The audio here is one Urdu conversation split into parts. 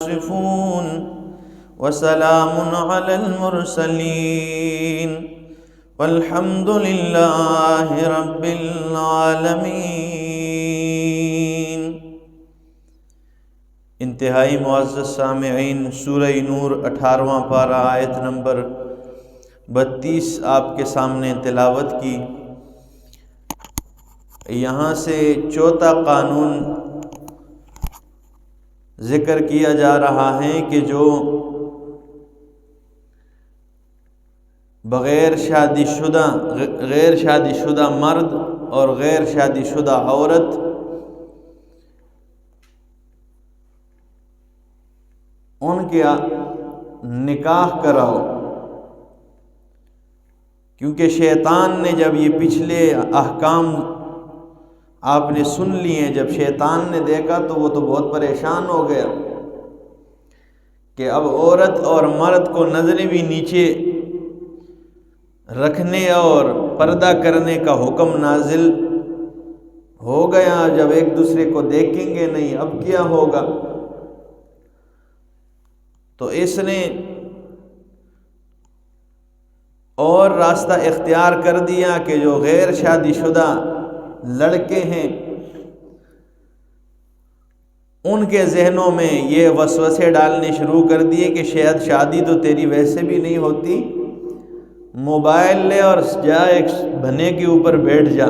يصفون وسلام على المرسلين والحمد لله رب العالمین۔ انتہائی معزز سامعین، سورہ نور 18واں پارہ آیت نمبر 32 آپ کے سامنے تلاوت کی۔ یہاں سے چوتھا قانون ذکر کیا جا رہا ہے کہ جو غیر شادی شدہ مرد اور غیر شادی شدہ عورت ان کے نکاح کراؤ، کیونکہ شیطان نے جب یہ پچھلے احکام آپ نے سن لیے، جب شیطان نے دیکھا تو وہ تو بہت پریشان ہو گیا کہ اب عورت اور مرد کو نظریں بھی نیچے رکھنے اور پردہ کرنے کا حکم نازل ہو گیا۔ جب ایک دوسرے کو دیکھیں گے نہیں، اب کیا ہوگا؟ تو اس نے اور راستہ اختیار کر دیا کہ جو غیر شادی شدہ لڑکے ہیں ان کے ذہنوں میں یہ وسوسے ڈالنے شروع کر دیے کہ شاید شادی تو تیری ویسے بھی نہیں ہوتی، موبائل لے اور جا ایک بھنے کے اوپر بیٹھ جا،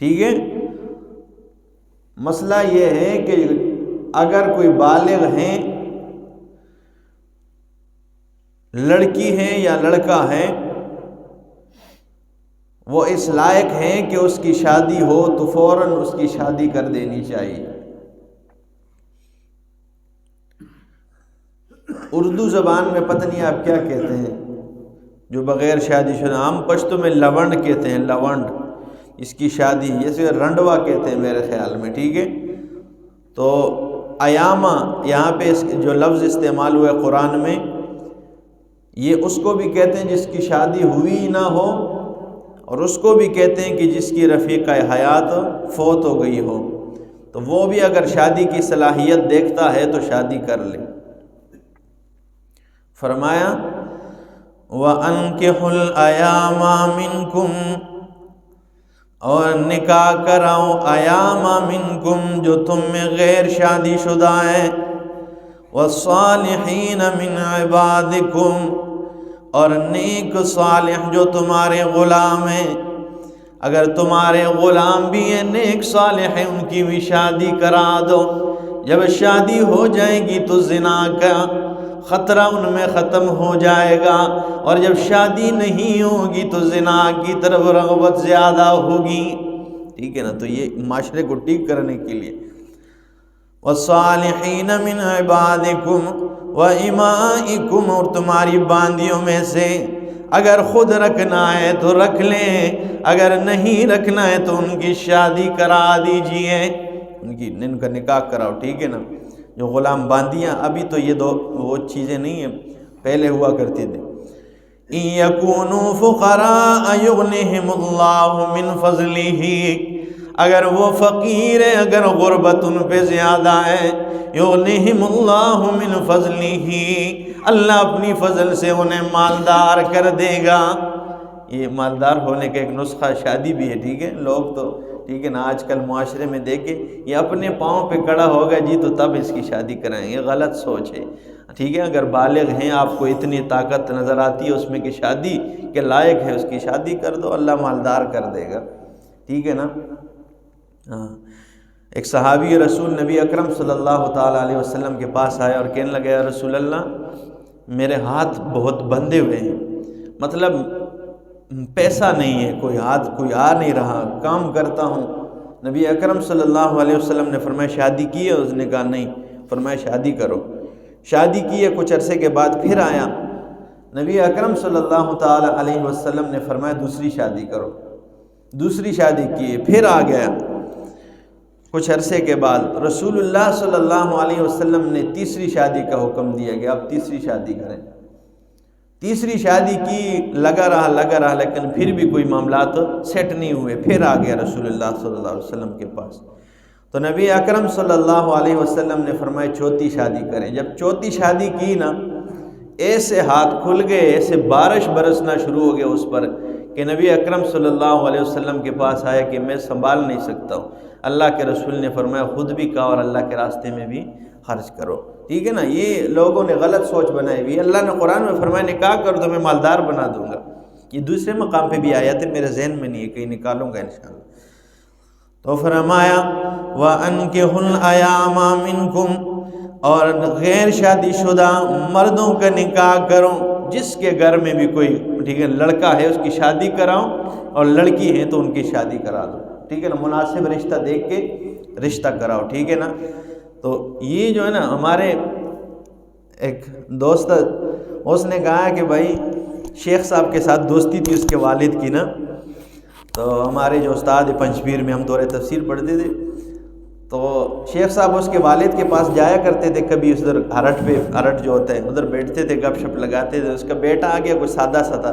ٹھیک ہے؟ مسئلہ یہ ہے کہ اگر کوئی بالغ ہیں، لڑکی ہے یا لڑکا ہے، وہ اس لائق ہیں کہ اس کی شادی ہو تو فوراً اس کی شادی کر دینی چاہیے۔ اردو زبان میں پتہ نہیں آپ کیا کہتے ہیں جو بغیر شادی شدہ، ہم پشتو میں لونڈ کہتے ہیں، لونڈ، اس کی شادی جیسے رنڈوا کہتے ہیں میرے خیال میں، ٹھیک ہے؟ تو ایامہ یہاں پہ جو لفظ استعمال ہوا ہے قرآن میں، یہ اس کو بھی کہتے ہیں جس کی شادی ہوئی نہ ہو، اور اس کو بھی کہتے ہیں کہ جس کی رفیقہ حیات فوت ہو گئی ہو، تو وہ بھی اگر شادی کی صلاحیت دیکھتا ہے تو شادی کر لے۔ فرمایا وَأَنكِحُوا الْأَيَامَ مِنْكُمْ، اور نکاح کراؤ ایام منکم، جو تم میں غیر شادی شدہ ہیں، وَالصَّالِحِينَ مِنْ عِبَادِكُمْ، اور نیک صالح جو تمہارے غلام ہیں، اگر تمہارے غلام بھی ہیں نیک صالح ہیں ان کی بھی شادی کرا دو۔ جب شادی ہو جائے گی تو زنا کا خطرہ ان میں ختم ہو جائے گا، اور جب شادی نہیں ہوگی تو زنا کی طرف رغبت زیادہ ہوگی، ٹھیک ہے نا؟ تو یہ معاشرے کو ٹھیک کرنے کے لیے وَالصَّالِحِينَ مِنْ عِبَادِكُمْ وَإِمَائِكُمْ، اور تمہاری باندیوں میں سے اگر خود رکھنا ہے تو رکھ لیں، اگر نہیں رکھنا ہے تو ان کی شادی کرا دیجئے، ان کا نکاح کراؤ، ٹھیک ہے نا؟ جو غلام باندیاں، ابھی تو یہ وہ چیزیں نہیں ہیں، پہلے ہوا کرتی تھی۔ إِن يَكُونُوا فُقَرَاءَ يُغْنِهِمُ اللَّهُ مِنْ فَضْلِهِ، اگر وہ فقیر ہیں، اگر غربت ان پہ زیادہ ہے، يُغْنِهِمُ اللَّهُ مِنْ فَضْلِهِ، اللہ اپنی فضل سے انہیں مالدار کر دے گا۔ یہ مالدار ہونے کا ایک نسخہ شادی بھی ہے، ٹھیک ہے؟ لوگ تو ٹھیک ہے نا آج کل معاشرے میں دیکھیں، یہ اپنے پاؤں پہ کھڑا ہوگا جی تو تب اس کی شادی کرائیں، یہ غلط سوچ ہے، ٹھیک ہے؟ اگر بالغ ہیں، آپ کو اتنی طاقت نظر آتی ہے اس میں کہ شادی کے لائق ہے، اس کی شادی کر دو، اللہ مالدار کر دے گا، ٹھیک ہے نا؟ ہاں، ایک صحابی رسول نبی اکرم صلی اللہ تعالیٰ علیہ وسلم کے پاس آیا اور کہنے لگا یا رسول اللہ، میرے ہاتھ بہت بندھے ہوئے ہیں، مطلب پیسہ نہیں ہے، کوئی ہاتھ کوئی آ نہیں رہا، کام کرتا ہوں۔ نبی اکرم صلی اللہ علیہ وسلم نے فرمایا شادی کی ہے؟ اس نے کہا نہیں۔ فرمایا شادی کرو۔ شادی کی ہے، کچھ عرصے کے بعد پھر آیا، نبی اکرم صلی اللہ تعالی علیہ وسلم نے فرمایا دوسری شادی کرو۔ دوسری شادی کی ہے، پھر آ گیا کچھ عرصے کے بعد، رسول اللہ صلی اللہ علیہ وسلم نے تیسری شادی کا حکم دیا کہ اب تیسری شادی کریں۔ تیسری شادی کی، لگا رہا لیکن پھر بھی کوئی معاملات سیٹ نہیں ہوئے، پھر آ گیا رسول اللہ صلی اللہ علیہ وسلم کے پاس۔ تو نبی اکرم صلی اللہ علیہ وسلم نے فرمایا چوتھی شادی کریں۔ جب چوتھی شادی کی نا، ایسے ہاتھ کھل گئے، ایسے بارش برسنا شروع ہو گیا اس پر کہ نبی اکرم صلی اللہ علیہ وسلم کے پاس آیا کہ میں سنبھال نہیں سکتا ہوں۔ اللہ کے رسول نے فرمایا خود بھی کہا اور اللہ کے راستے میں بھی خرچ کرو، ٹھیک ہے نا۔ یہ لوگوں نے غلط سوچ بنائی ہوئی۔ اللہ نے قرآن میں فرمایا نکاح کر دو میں مالدار بنا دوں گا، یہ دوسرے مقام پہ بھی آیت ہے، میرے ذہن میں نہیں ہے، کہیں نکالوں گا انشاءاللہ۔ تو فرمایا وَأَنكِحُوا الْأَيَامَ مِنكُمْ، اور غیر شادی شدہ مردوں کا نکاح کرو، جس کے گھر میں بھی کوئی ٹھیک ہے لڑکا ہے اس کی شادی کراؤ، اور لڑکی ہے تو ان کی شادی کرا دو، ٹھیک ہے نا۔ مناسب رشتہ دیکھ کے رشتہ کراؤ، ٹھیک ہے نا۔ تو یہ جو ہے نا، ہمارے ایک دوست اس نے کہا کہ بھائی شیخ صاحب کے ساتھ دوستی تھی اس کے والد کی نا، تو ہمارے جو استاد پنجپیر میں ہم دورہ تفسیر پڑھتے تھے، تو شیخ صاحب اس کے والد کے پاس جایا کرتے تھے، کبھی اس ادھر ہرٹ جو ہوتا ہے ادھر بیٹھتے تھے، گپ شپ لگاتے تھے۔ اس کا بیٹا آ گیا، کوئی سادہ سا تھا۔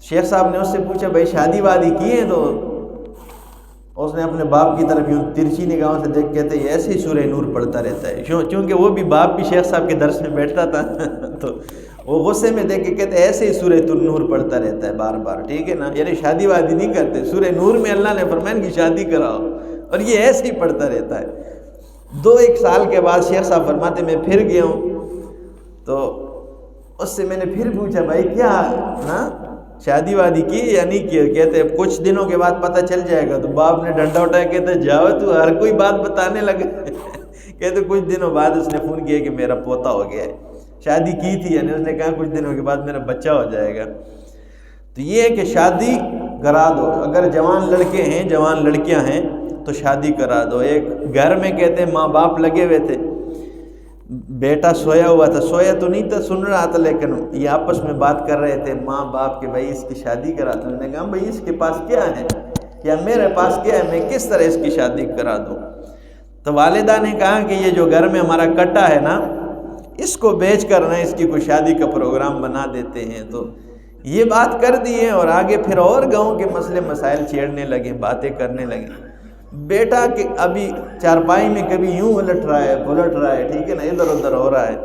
شیخ صاحب نے اس سے پوچھا بھائی شادی وادی کی ہے؟ تو اس نے اپنے باپ کی طرف یوں ترچھی نگاہوں سے دیکھ کہتے ہیں ایسے ہی سورہ نور پڑھتا رہتا ہے، چونکہ وہ بھی باپ بھی شیخ صاحب کے درس میں بیٹھتا تھا تو وہ غصے میں دیکھ کے کہتے ہیں ایسے ہی سورہ نور پڑھتا رہتا ہے بار بار، ٹھیک ہے نا۔ یعنی شادی وادی نہیں کرتے، سورہ نور میں اللہ نے فرمایا ان کی شادی کراؤ، اور یہ ایسے ہی پڑھتا رہتا ہے۔ 2-1 سال کے بعد شیخ صاحب فرماتے میں پھر گیا ہوں، تو اس سے میں نے پھر پوچھا بھائی کیا نا شادی وادی کی یا نہیں کی؟ کہتے کچھ دنوں کے بعد پتہ چل جائے گا۔ تو باپ نے ڈنڈا اٹھایا، کہتے جاؤ تو ہر کوئی بات بتانے لگے کہتے کچھ دنوں بعد اس نے فون کیا کہ میرا پوتا ہو گیا ہے، شادی کی تھی، یعنی اس نے کہا کچھ دنوں کے بعد میرا بچہ ہو جائے گا۔ تو یہ ہے کہ شادی کرا دو، اگر جوان لڑکے ہیں جوان لڑکیاں ہیں تو شادی کرا دو۔ ایک گھر میں کہتے ہیں ماں باپ لگے ہوئے تھے، بیٹا سویا ہوا تھا، سویا تو نہیں تھا، سن رہا تھا، لیکن یہ آپس میں بات کر رہے تھے ماں باپ کہ بھائی اس کی شادی کرا دو۔ انہوں نے کہا بھائی اس کے پاس کیا ہے یا میرے پاس کیا ہے، میں کس طرح اس کی شادی کرا دوں؟ تو والدہ نے کہا کہ یہ جو گھر میں ہمارا کٹا ہے نا، اس کو بیچ کر نا اس کی کوئی شادی کا پروگرام بنا دیتے ہیں۔ تو یہ بات کر دی ہے، اور آگے پھر اور گاؤں کے مسئلے مسائل چھیڑنے لگے، باتیں کرنے لگے۔ بیٹا کہ ابھی چارپائی میں کبھی یوں الٹ رہا ہے پلٹ رہا ہے، ٹھیک ہے نا، ادھر ادھر ہو رہا ہے،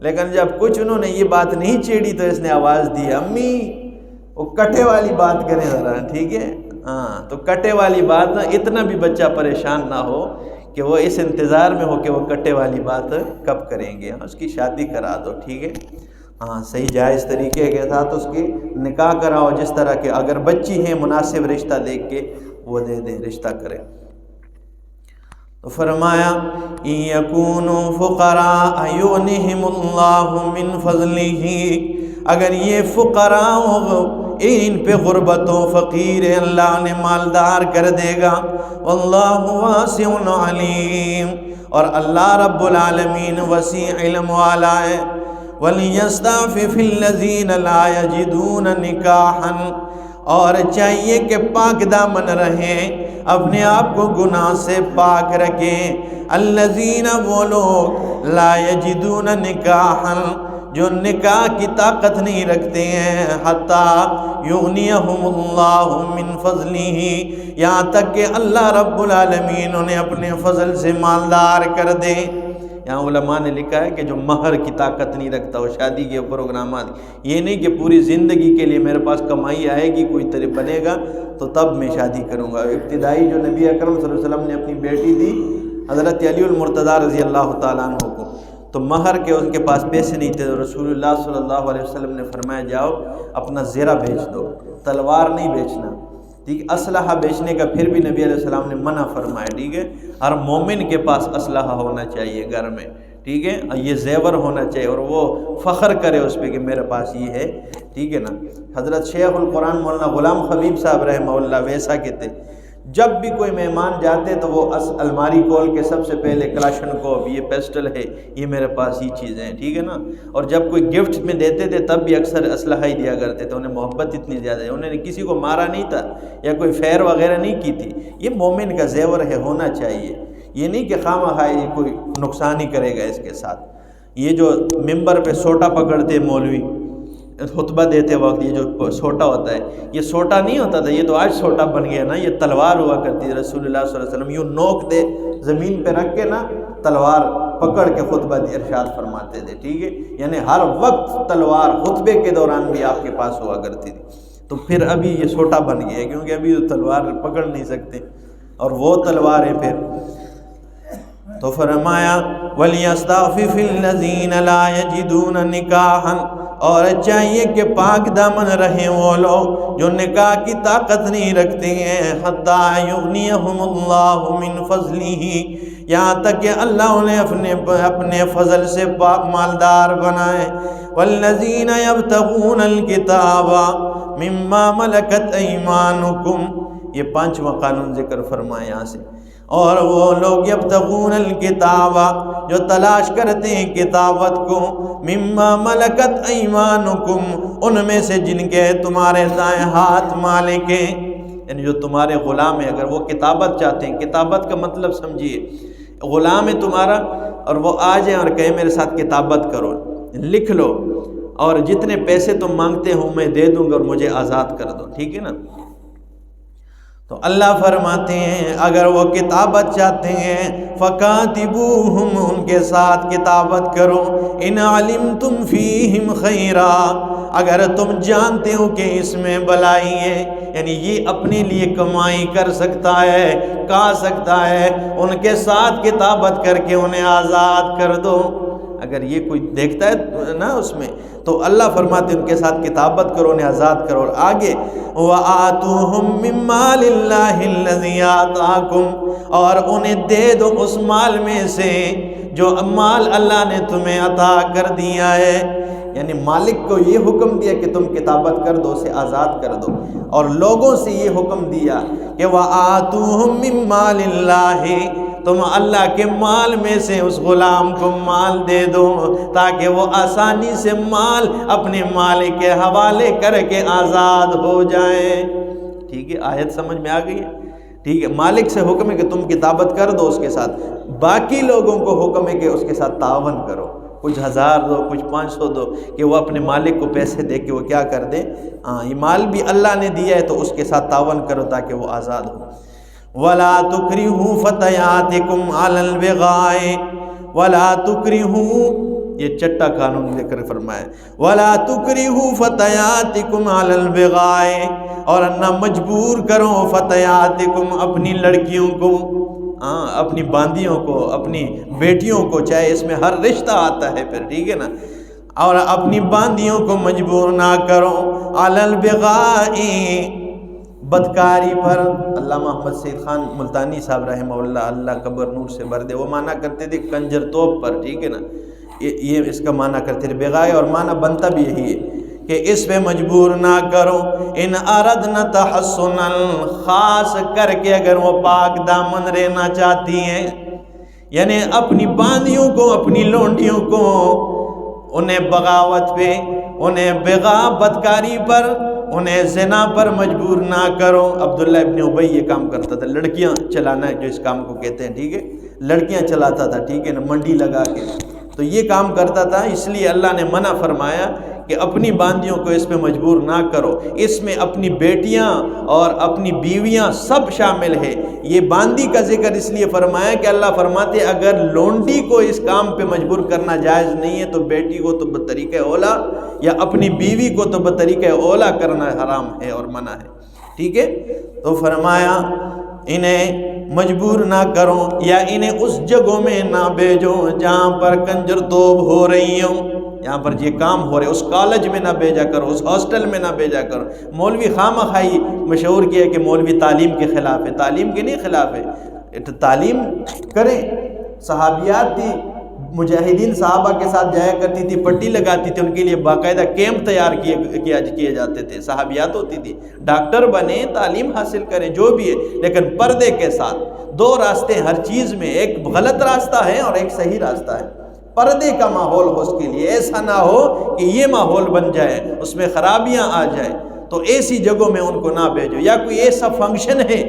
لیکن جب کچھ انہوں نے یہ بات نہیں چھیڑی تو اس نے آواز دی امی وہ کٹے والی بات کریں ذرا، ٹھیک ہے ہاں۔ تو کٹے والی بات نا، اتنا بھی بچہ پریشان نہ ہو کہ وہ اس انتظار میں ہو کہ وہ کٹے والی بات کب کریں گے، اس کی شادی کرا دو، ٹھیک ہے ہاں، صحیح جائز طریقے کے ساتھ اس کی نکاح کراؤ، جس طرح کہ اگر بچی ہیں مناسب رشتہ دیکھ کے وہ دے دیں، رشتہ کریں۔ تو فرمایا ان یکونوا فقراء یغنہم اللہ من فضلہ، اگر یہ فقراء ان پہ غربت و فقیر اللہ نے مالدار کر دے گا، واللہ واسع علیم، اور اللہ رب العالمین وسیع علم والا ہے۔ وَلْيَسْتَعْفِفِ الَّذِينَ لَا يَجِدُونَ نِكَاحًا، اور چاہیے کہ پاک دامن رہیں، اپنے آپ کو گناہ سے پاک رکھیں۔ الذین، وہ لوگ، لا یجدون نکاحا، جو نکاح کی طاقت نہیں رکھتے ہیں، حتی یغنیہم اللہ من فضلہ، یہاں تک کہ اللہ رب العالمین انہیں اپنے فضل سے مالدار کر دے۔ یہاں علماء نے لکھا ہے کہ جو مہر کی طاقت نہیں رکھتا وہ شادی کے پروگرامات، یہ نہیں کہ پوری زندگی کے لیے میرے پاس کمائی آئے گی، کوئی طرح بنے گا تو تب میں شادی کروں گا۔ ابتدائی جو نبی اکرم صلی اللہ علیہ وسلم نے اپنی بیٹی دی حضرت علی المرتضیٰ رضی اللہ تعالیٰ عنہ کو، تو مہر کے ان کے پاس پیسے نہیں تھے، تو رسول اللہ صلی اللہ علیہ وسلم نے فرمایا جاؤ اپنا زیرہ بیچ دو، تلوار نہیں بیچنا، ٹھیک۔ اسلحہ بیچنے کا پھر بھی نبی علیہ السلام نے منع فرمایا، ٹھیک ہے۔ ہر مومن کے پاس اسلحہ ہونا چاہیے گھر میں، ٹھیک ہے، یہ زیور ہونا چاہیے، اور وہ فخر کرے اس پہ کہ میرے پاس یہ ہے، ٹھیک ہے نا۔ حضرت شیخ القرآن مولانا غلام حبیب صاحب رحمہ اللہ ویسا کے تھے، جب بھی کوئی مہمان جاتے تو وہ الماری کھول کے سب سے پہلے کلاشنکوف، یہ پیسٹل ہے، یہ میرے پاس یہ چیزیں ہیں، ٹھیک ہے نا۔ اور جب کوئی گفٹ میں دیتے تھے تب بھی اکثر اسلحہ ہی دیا کرتے تھے، انہیں محبت اتنی زیادہ ہے، انہوں نے کسی کو مارا نہیں تھا یا کوئی فیر وغیرہ نہیں کی تھی۔ یہ مومن کا زیور ہے، ہونا چاہیے، یہ نہیں کہ خواہ یہ کوئی نقصان ہی کرے گا اس کے ساتھ۔ یہ جو ممبر پہ سوٹا پکڑتے مولوی، خطبہ دیتے وقت یہ جو سوٹا ہوتا ہے، یہ سوٹا نہیں ہوتا تھا، یہ تو آج سوٹا بن گیا نا، یہ تلوار ہوا کرتی ہے۔ رسول اللہ صلی اللہ علیہ وسلم یوں نوک دے زمین پہ رکھ کے نا تلوار پکڑ کے خطبہ ارشاد فرماتے تھے، ٹھیک ہے، یعنی ہر وقت تلوار خطبے کے دوران بھی آپ کے پاس ہوا کرتی تھی۔ تو پھر ابھی یہ سوٹا بن گیا ہے، کیونکہ ابھی تو تلوار پکڑ نہیں سکتے، اور وہ تلوار ہے پھر۔ تو فرمایا وَلْيَسْتَعْفِفِ الَّذِينَ لَا يَجِدُونَ نِكَاحًا، اور چاہیے کہ پاک دامن رہیں وہ لوگ جو نکاح کی طاقت نہیں رکھتے ہیں، حَتَّى يُغْنِيَهُمُ اللَّهُ مِنْ فَضْلِهِ، یہاں تک کہ اللہ انہیں اپنے فضل سے پاک مالدار بنائے۔ وَالَّذِينَ يَبْتَغُونَ الْكِتَابَ مِمَّا مَلَكَتْ أَيْمَانُكُمْ، یہ پانچواں قانون ذکر فرمائے یہاں سے۔ اور وہ لوگ یبتغون الکتاب، جو تلاش کرتے ہیں کتابت کو، مما ملکت ایمانکم، ان میں سے جن کے تمہارے دائیں ہاتھ مالک ہیں، یعنی جو تمہارے غلام ہیں، اگر وہ کتابت چاہتے ہیں، کتابت کا مطلب سمجھیے، غلام ہے تمہارا اور وہ آ جائیں اور کہیں میرے ساتھ کتابت کرو، لکھ لو، اور جتنے پیسے تم مانگتے ہو میں دے دوں گا اور مجھے آزاد کر دو، ٹھیک ہے نا۔ تو اللہ فرماتے ہیں اگر وہ کتابت چاہتے ہیں فَكَاتِبُوهُمْ، ان کے ساتھ کتابت کرو، إِنْ عَلِمْتُمْ فِيهِمْ خَيْرًا، اگر تم جانتے ہو کہ اس میں بلائی ہے، یعنی یہ اپنے لیے کمائی کر سکتا ہے، کھا سکتا ہے، ان کے ساتھ کتابت کر کے انہیں آزاد کر دو۔ اگر یہ کوئی دیکھتا ہے نا اس میں، تو اللہ فرماتے ان کے ساتھ کتابت کرو، انہیں آزاد کرو۔ اور آگے وَآتُوهُم مِّن مَّالِ اللَّهِ الَّذِي آتَاكُمْ، اور انہیں دے دو اس مال میں سے جو مال اللہ نے تمہیں عطا کر دیا ہے، یعنی مالک کو یہ حکم دیا کہ تم کتابت کر دو، اسے آزاد کر دو، اور لوگوں سے یہ حکم دیا کہ وَآتُوهُم مِّن مَّالِ اللَّهِ، تم اللہ کے مال میں سے اس غلام کو مال دے دو تاکہ وہ آسانی سے مال اپنے مالک کے حوالے کر کے آزاد ہو جائے۔ ٹھیک ہے، آیت سمجھ میں آ گئی ہے؟ ٹھیک ہے، مالک سے حکم ہے کہ تم کتابت کر دو اس کے ساتھ، باقی لوگوں کو حکم ہے کہ اس کے ساتھ تعاون کرو، کچھ 1000 دو، کچھ 500 دو، کہ وہ اپنے مالک کو پیسے دے کے وہ کیا کر دیں، یہ مال بھی اللہ نے دیا ہے تو اس کے ساتھ تعاون کرو تاکہ وہ آزاد ہو۔ وَلَا تُكْرِهُوا فَتَيَاتِكُمْ عَلَى الْبِغَاءِ، وَلَا تُكْرِهُوا، یہ چٹا قانون ذکر فرمائے، وَلَا تُكْرِهُوا فَتَيَاتِكُمْ عَلَى الْبِغَاءِ، اور نہ مجبور کرو فتياتكم اپنی لڑکیوں کو، اپنی باندیوں کو، اپنی بیٹیوں کو، چاہے اس میں ہر رشتہ آتا ہے پھر، ٹھیک ہے نا، اور اپنی باندیوں کو مجبور نہ کرو، عَلَى الْبِغَاءِ، بدکاری پر۔ علامہ محمد سید خان ملتانی صاحب رحمہ اللہ، اللہ قبر نور سے بھر دے، وہ معنی کرتے تھے کنجر توپ پر، ٹھیک ہے نا، یہ اس کا معنی کرتے تھے بغائے، اور معنی بنتا بھی یہی ہے کہ اس پہ مجبور نہ کرو۔ ان اردنا تحسنا، خاص کر کے اگر وہ پاک دامن رہنا چاہتی ہیں، یعنی اپنی باندیوں کو، اپنی لونڈیوں کو، انہیں بغاوت پہ، انہیں بدکاری پر، انہیں زنا پر مجبور نہ کرو۔ عبداللہ ابن ابی یہ کام کرتا تھا، لڑکیاں چلانا جو اس کام کو کہتے ہیں، ٹھیک ہے، لڑکیاں چلاتا تھا، ٹھیک ہے نا، منڈی لگا کے، تو یہ کام کرتا تھا، اس لیے اللہ نے منع فرمایا کہ اپنی باندیوں کو اس پہ مجبور نہ کرو۔ اس میں اپنی بیٹیاں اور اپنی بیویاں سب شامل ہے۔ یہ باندی کا ذکر اس لیے فرمایا کہ اللہ فرماتے اگر لونڈی کو اس کام پہ مجبور کرنا جائز نہیں ہے تو بیٹی کو تو بطریقہ اولا، یا اپنی بیوی کو تو بطریقہ اولا کرنا حرام ہے اور منع ہے، ٹھیک ہے۔ تو فرمایا انہیں مجبور نہ کرو، یا انہیں اس جگہوں میں نہ بھیجو جہاں پر کنجر توب ہو رہی ہوں، یہاں پر یہ کام ہو رہے، اس کالج میں نہ بھیجا کرو، اس ہاسٹل میں نہ بھیجا کرو۔ مولوی خامخائی مشہور کیا کہ مولوی تعلیم کے خلاف ہے، تعلیم کے نہیں خلاف ہے، تعلیم کریں۔ صحابیات تھی، مجاہدین صحابہ کے ساتھ جایا کرتی تھی، پٹی لگاتی تھی، ان کے لیے باقاعدہ کیمپ تیار کیے جاتے تھے، صحابیات ہوتی تھی، ڈاکٹر بنے، تعلیم حاصل کریں، جو بھی ہے، لیکن پردے کے ساتھ۔ دو راستے ہر چیز میں، ایک غلط راستہ ہے اور ایک صحیح راستہ ہے۔ پردے کا ماحول ہو اس کے لیے، ایسا نہ ہو کہ یہ ماحول بن جائے، اس میں خرابیاں آ جائیں، تو ایسی جگہوں میں ان کو نہ بھیجو۔ یا کوئی ایسا فنکشن ہے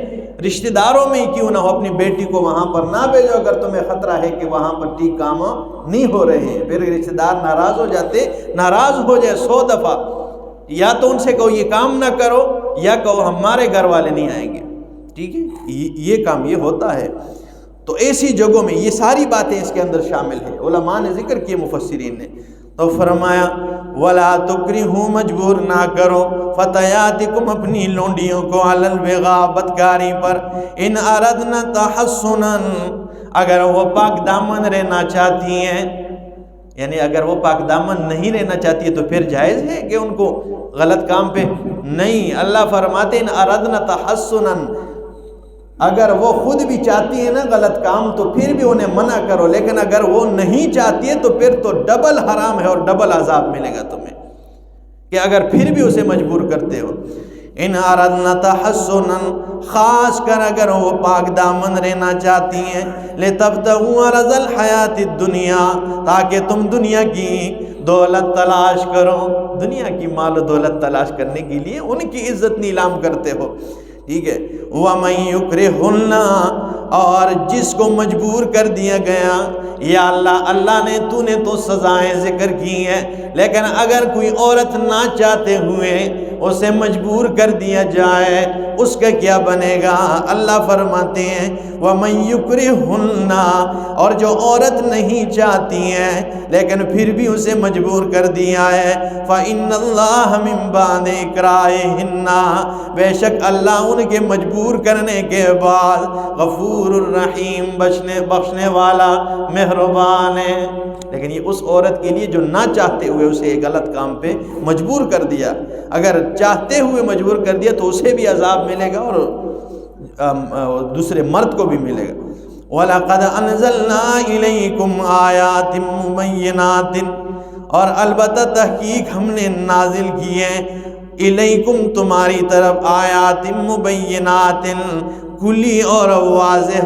رشتہ داروں میں ہی کیوں نہ ہو، اپنی بیٹی کو وہاں پر نہ بھیجو اگر تمہیں خطرہ ہے کہ وہاں پر ٹھیک کام نہیں ہو رہے ہیں، پھر رشتہ دار ناراض ہو جاتے، ناراض ہو جائے 100 دفعہ یا تو ان سے کہو یہ کام نہ کرو، یا کہو ہمارے گھر والے نہیں آئیں گے، ٹھیک ہے، یہ کام یہ ہوتا ہے۔ تو ایسی جگہوں میں یہ ساری باتیں اس کے اندر شامل ہیں، علماء نے ذکر کیے، مفسرین نے۔ تو فرمایا وَلَا تُكْرِهُ، مجبور نہ کرو، فتياتكم، اپنی لونڈیوں کو، عَلَى الْبِغَاء، بدکاری پر، ان اردنا تحسنا، اگر وہ پاک دامن رہنا چاہتی ہیں، یعنی اگر وہ پاک دامن نہیں رہنا چاہتی ہے تو پھر جائز ہے کہ ان کو غلط کام پہ نہیں۔ اللہ فرماتے ان اردنا تحسنا، اگر وہ خود بھی چاہتی ہے نا غلط کام تو پھر بھی انہیں منع کرو، لیکن اگر وہ نہیں چاہتی ہے تو پھر تو ڈبل حرام ہے اور ڈبل عذاب ملے گا تمہیں، کہ اگر پھر بھی اسے مجبور کرتے ہو۔ ان اردنا تحسنا، خاص کر اگر وہ پاک دامن رہنا چاہتی ہیں، لتبتغوا عرض الحیات الدنیا، تاکہ تم دنیا کی دولت تلاش کرو، دنیا کی مال و دولت تلاش کرنے کے لیے ان کی عزت نیلام کرتے ہو، ٹھیک ہے۔ وَمَن يُكْرِهُنَّ، اور جس کو مجبور کر دیا گیا، یا اللہ نے تو نے تو سزائیں ذکر کی ہیں، لیکن اگر کوئی عورت نہ چاہتے ہوئے اسے مجبور کر دیا جائے اس کا کیا بنے گا؟ اللہ فرماتے ہیں وَمَن يُكْرِهُنَّ، اور جو عورت نہیں چاہتی ہیں لیکن پھر بھی اسے مجبور کر دیا ہے، فَإِنَّ اللَّهَ مِن بَعْدِ إِكْرَاهِهِنَّ، بے شک اللہ ان کے مجبور کرنے کے بعد غفور الرحیم، بخشنے والا مہربان ہے۔ لیکن یہ اس عورت کے لیے جو نہ چاہتے ہوئے اسے غلط کام پہ مجبور کر دیا، اگر چاہتے ہوئے مجبور کر دیا تو اسے بھی عذاب ملے گا اور دوسرے مرد کو بھی ملے گا۔ وَلَقَدْ أَنزَلْنَا إِلَيْكُمْ آيَاتٍ مُبَيِّنَاتٍ، اور البتہ تحقیق ہم نے نازل کی ہے، الیکم تمہاری طرف، آیات مبینات، کھلی اور واضح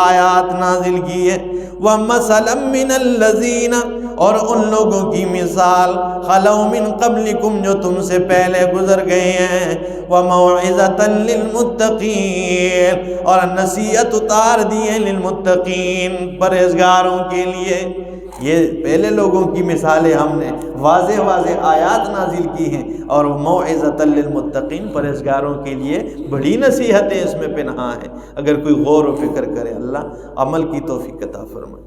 آیات نازل کی ہے، وَمَثَلًا مِّنَ الَّذِينَ، اور ان لوگوں کی مثال، خَلَوْا مِن قَبْلِكُمْ، جو تم سے پہلے گزر گئے ہیں، وَمَوْعِظَةً لِّلْمُتَّقِينَ، اور نصیحت اتار دیے للمتقین، پرہیزگاروں کے لیے۔ یہ پہلے لوگوں کی مثالیں ہم نے واضح آیات نازل کی ہیں، اور موعظۃ للمتقین، پرہیزگاروں کے لیے بڑی نصیحتیں اس میں پنہاں ہیں، اگر کوئی غور و فکر کرے۔ اللہ عمل کی توفیق عطا فرمائے۔